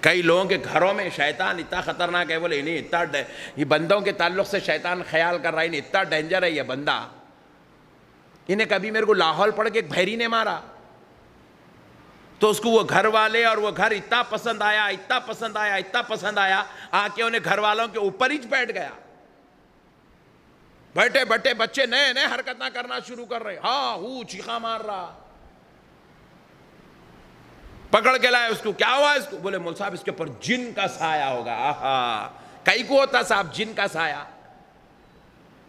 کئی لوگوں کے گھروں میں شیطان اتنا خطرناک ہے، بولے نہیں اتنا یہ بندوں کے تعلق سے شیطان خیال کر رہا ہے، نہیں اتنا ڈینجر ہے یہ بندہ، انہیں کبھی میرے کو لاہور پڑھ کے ایک بھیری نے مارا تو اس کو وہ گھر والے اور وہ گھر اتنا پسند آیا، اتنا پسند آیا، اتنا پسند آیا، آ کے انہیں گھر والوں کے اوپر ہی بیٹھ گیا، بیٹھے بیٹھے بچے نئے نئے حرکتیں کرنا شروع کر رہے، ہاں چیخا مار رہا، پکڑ کے لائے اس کو، کیا ہوا اس کو؟ بولے مول صاحب اس کے اوپر جن کا سایہ ہوگا۔ آہا، کئی کو ہوتا صاحب جن کا سایہ؟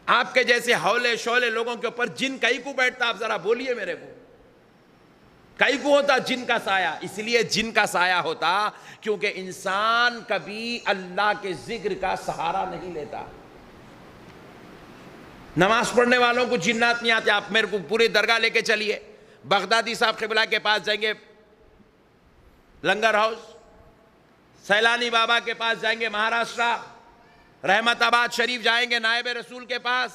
آپ کے جیسے ہولے شولے لوگوں کے اوپر جن کئی کو بیٹھتا؟ آپ ذرا بولیے میرے کو، کئی کو ہوتا جن کا سایہ؟ اس لیے جن کا سایہ ہوتا کیونکہ انسان کبھی اللہ کے ذکر کا سہارا نہیں لیتا۔ نماز پڑھنے والوں کو جنات نہیں آتے، آپ میرے کو پوری درگاہ لے کے چلیے، بغدادی صاحب قبلہ کے پاس جائیں گے لنگر ہاؤس، سیلانی بابا کے پاس جائیں گے مہاراشٹرا، رحمت آباد شریف جائیں گے نائب رسول کے پاس،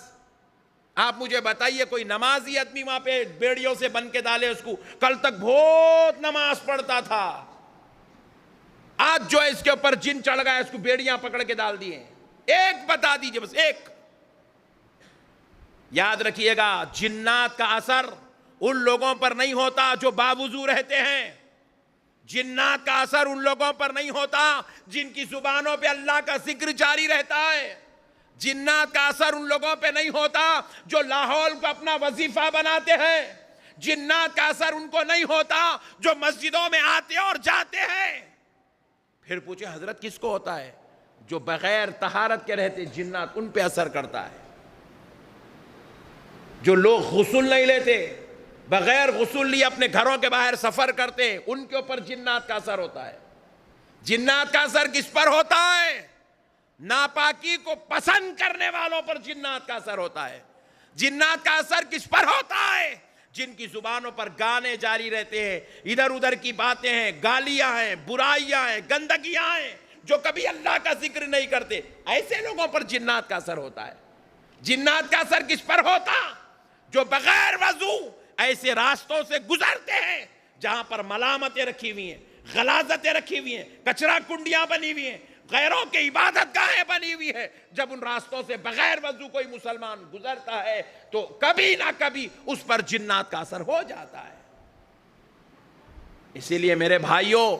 آپ مجھے بتائیے کوئی نمازی آدمی وہاں پہ بیڑیوں سے بن کے ڈالے اس کو؟ کل تک بہت نماز پڑھتا تھا، آج جو ہے اس کے اوپر جن چڑھ گیا، اس کو بیڑیاں پکڑ کے ڈال دیے۔ ایک بتا دیجئے بس ایک۔ یاد رکھیے گا جنات کا اثر ان لوگوں پر نہیں ہوتا جو باوضو رہتے ہیں، جنات کا اثر ان لوگوں پر نہیں ہوتا جن کی زبانوں پہ اللہ کا ذکر جاری رہتا ہے، جنات کا اثر ان لوگوں پہ نہیں ہوتا جو لاہور کو اپنا وظیفہ بناتے ہیں، جنات کا اثر ان کو نہیں ہوتا جو مسجدوں میں آتے اور جاتے ہیں۔ پھر پوچھے حضرت کس کو ہوتا ہے؟ جو بغیر طہارت کے رہتے جنات ان پہ اثر کرتا ہے۔ جو لوگ غسل نہیں لیتے، بغیر غسل لیے اپنے گھروں کے باہر سفر کرتے، ان کے اوپر جنات کا اثر ہوتا ہے۔ جنات کا اثر کس پر ہوتا ہے؟ ناپاکی کو پسند کرنے والوں پر جنات کا اثر ہوتا ہے۔ جنات کا اثر کس پر ہوتا ہے؟ جن کی زبانوں پر گانے جاری رہتے ہیں، ادھر ادھر کی باتیں ہیں، گالیاں ہیں، برائیاں ہیں، گندگیاں ہیں، جو کبھی اللہ کا ذکر نہیں کرتے، ایسے لوگوں پر جنات کا اثر ہوتا ہے۔ جنات کا اثر کس پر ہوتا؟ جو بغیر وضو ایسے راستوں سے گزرتے ہیں جہاں پر ملامتیں رکھی ہوئی ہیں، غلاظتیں رکھی ہوئی ہیں، کچرا کنڈیاں بنی ہوئی ہیں، غیروں کے عبادت گاہیں بنی ہوئی ہے، جب ان راستوں سے بغیر وضو کوئی مسلمان گزرتا ہے تو کبھی نہ کبھی اس پر جنات کا اثر ہو جاتا ہے۔ اسی لیے میرے بھائیوں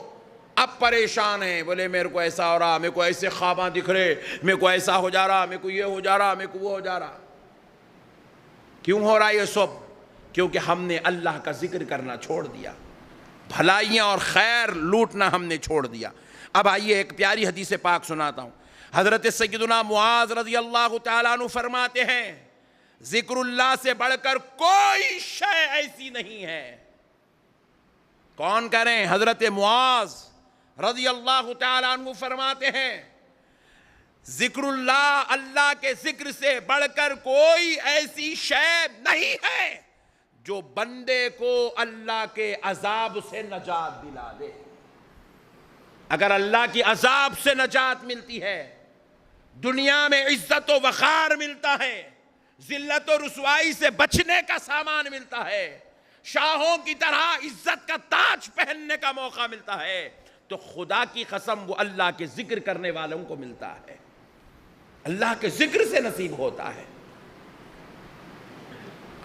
اب پریشان ہیں، بولے میرے کو ایسا ہو رہا، میرے کو ایسے خواباں دکھ رہے، میرے کو ایسا ہو جا رہا، میرے کو یہ ہو جا رہا، میرے کو وہ ہو جا رہا۔ کیوں ہو رہا یہ سب؟ کیونکہ ہم نے اللہ کا ذکر کرنا چھوڑ دیا، بھلائیاں اور خیر لوٹنا ہم نے چھوڑ دیا۔ اب آئیے ایک پیاری حدیث پاک سناتا ہوں۔ حضرت سیدنا معاذ رضی اللہ تعالیٰ عنہ فرماتے ہیں ذکر اللہ سے بڑھ کر کوئی شے ایسی نہیں ہے۔ کون کریں؟ حضرت معاذ رضی اللہ تعالیٰ عنہ فرماتے ہیں ذکر اللہ، اللہ کے ذکر سے بڑھ کر کوئی ایسی شے نہیں ہے جو بندے کو اللہ کے عذاب سے نجات دلا دے۔ اگر اللہ کی عذاب سے نجات ملتی ہے، دنیا میں عزت و وقار ملتا ہے، ذلت و رسوائی سے بچنے کا سامان ملتا ہے، شاہوں کی طرح عزت کا تاج پہننے کا موقع ملتا ہے، تو خدا کی قسم وہ اللہ کے ذکر کرنے والوں کو ملتا ہے، اللہ کے ذکر سے نصیب ہوتا ہے۔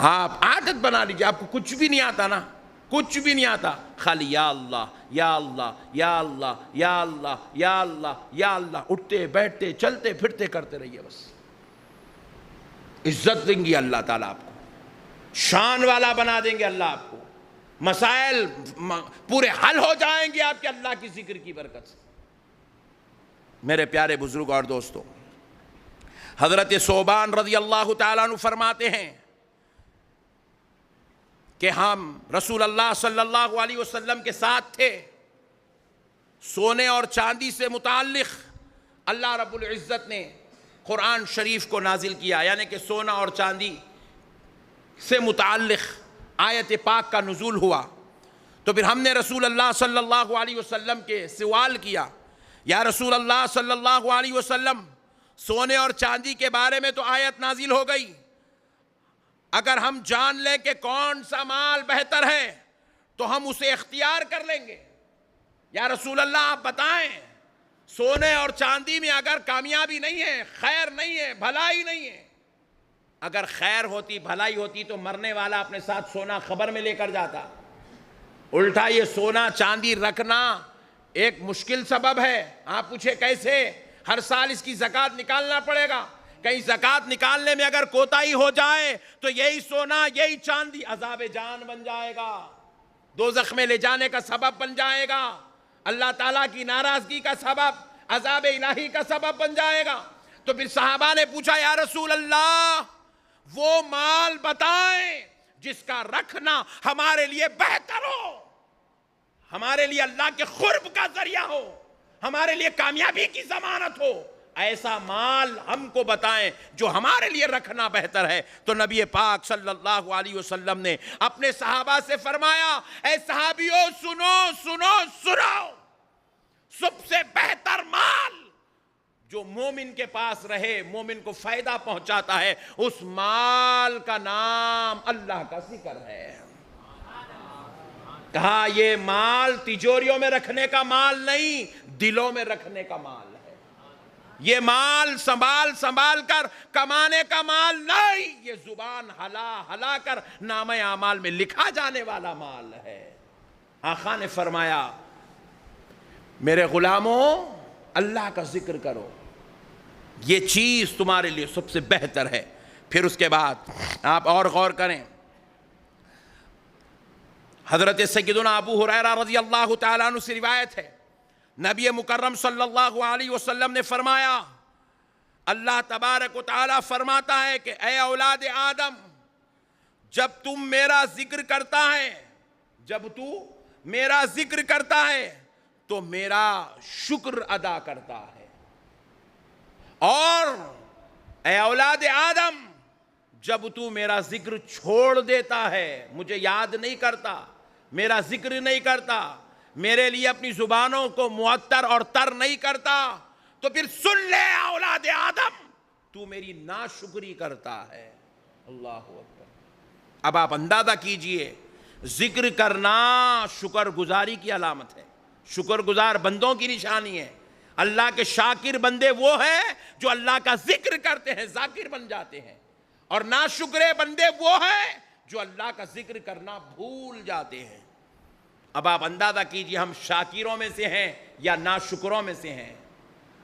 آپ عادت بنا لیجیے، آپ کو کچھ بھی نہیں آتا نا، کچھ بھی نہیں آتا، خالی یا اللہ یا اللہ یا اللہ یا اللہ یا اللہ یا اللہ، اٹھتے بیٹھتے چلتے پھرتے کرتے رہیے، بس عزت دیں گی اللہ تعالیٰ آپ کو، شان والا بنا دیں گے اللہ آپ کو، مسائل پورے حل ہو جائیں گے آپ کے اللہ کی ذکر کی برکت سے۔ میرے پیارے بزرگ اور دوستوں، حضرت ثوبان رضی اللہ تعالیٰ عنہ فرماتے ہیں کہ ہم رسول اللہ صلی اللہ علیہ وسلم کے ساتھ تھے، سونے اور چاندی سے متعلق اللہ رب العزت نے قرآن شریف کو نازل کیا، یعنی کہ سونا اور چاندی سے متعلق آیت پاک کا نزول ہوا۔ تو پھر ہم نے رسول اللہ صلی اللہ علیہ وسلم کے سوال کیا، یا رسول اللہ صلی اللہ علیہ وسلم سونے اور چاندی کے بارے میں تو آیت نازل ہو گئی، اگر ہم جان لیں کہ کون سا مال بہتر ہے تو ہم اسے اختیار کر لیں گے۔ یا رسول اللہ آپ بتائیں سونے اور چاندی میں اگر کامیابی نہیں ہے، خیر نہیں ہے، بھلائی نہیں ہے، اگر خیر ہوتی بھلائی ہوتی تو مرنے والا اپنے ساتھ سونا خبر میں لے کر جاتا. الٹا یہ سونا چاندی رکھنا ایک مشکل سبب ہے. آپ پوچھے کیسے؟ ہر سال اس کی زکوٰۃ نکالنا پڑے گا. کہیں زکوٰۃ نکالنے میں اگر کوتاہی ہو جائے تو یہی سونا یہی چاندی عذاب جان بن جائے گا، دوزخ میں لے جانے کا سبب بن جائے گا، اللہ تعالیٰ کی ناراضگی کا سبب، عذاب الہی کا سبب بن جائے گا. تو پھر صحابہ نے پوچھا یا رسول اللہ وہ مال بتائیں جس کا رکھنا ہمارے لیے بہتر ہو، ہمارے لیے اللہ کے قرب کا ذریعہ ہو، ہمارے لیے کامیابی کی ضمانت ہو. ایسا مال ہم کو بتائیں جو ہمارے لیے رکھنا بہتر ہے. تو نبی پاک صلی اللہ علیہ وسلم نے اپنے صحابہ سے فرمایا اے صحابیوں سنو سنو سنو، سب سے بہتر مال جو مومن کے پاس رہے، مومن کو فائدہ پہنچاتا ہے، اس مال کا نام اللہ کا ذکر ہے. کہا یہ مال تجوریوں میں رکھنے کا مال نہیں، دلوں میں رکھنے کا مال ہے. یہ مال سنبھال سنبھال کر کمانے کا مال نہیں، یہ زبان ہلا ہلا کر نامہ اعمال میں لکھا جانے والا مال ہے. آقا نے فرمایا میرے غلاموں اللہ کا ذکر کرو، یہ چیز تمہارے لیے سب سے بہتر ہے. پھر اس کے بعد آپ اور غور کریں، حضرت سیدنا ابو ہریرہ رضی اللہ تعالیٰ عنہ سے روایت ہے، نبی مکرم صلی اللہ علیہ وسلم نے فرمایا اللہ تبارک و تعالیٰ فرماتا ہے کہ اے اولاد آدم جب تم میرا ذکر کرتا ہے، جب تو میرا ذکر کرتا ہے تو میرا شکر ادا کرتا ہے، اور اے اولاد آدم جب تو میرا ذکر چھوڑ دیتا ہے، مجھے یاد نہیں کرتا، میرا ذکر نہیں کرتا، میرے لیے اپنی زبانوں کو معطر اور تر نہیں کرتا، تو پھر سن لے اولاد آدم تو میری ناشکری کرتا ہے. اللہ اکبر. اب آپ اندازہ کیجئے ذکر کرنا شکر گزاری کی علامت ہے، شکر گزار بندوں کی نشانی ہے. اللہ کے شاکر بندے وہ ہیں جو اللہ کا ذکر کرتے ہیں، ذاکر بن جاتے ہیں، اور ناشکرے بندے وہ ہیں جو اللہ کا ذکر کرنا بھول جاتے ہیں. اب آپ اندازہ کیجئے ہم شاکروں میں سے ہیں یا ناشکروں میں سے ہیں،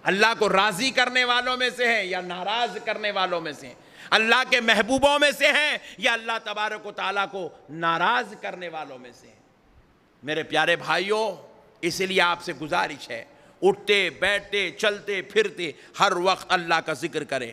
اللہ کو راضی کرنے والوں میں سے ہیں یا ناراض کرنے والوں میں سے ہیں، اللہ کے محبوبوں میں سے ہیں یا اللہ تبارک و تعالیٰ کو ناراض کرنے والوں میں سے ہیں. میرے پیارے بھائیوں، اس لیے آپ سے گزارش ہے اٹھتے بیٹھتے چلتے پھرتے ہر وقت اللہ کا ذکر کریں.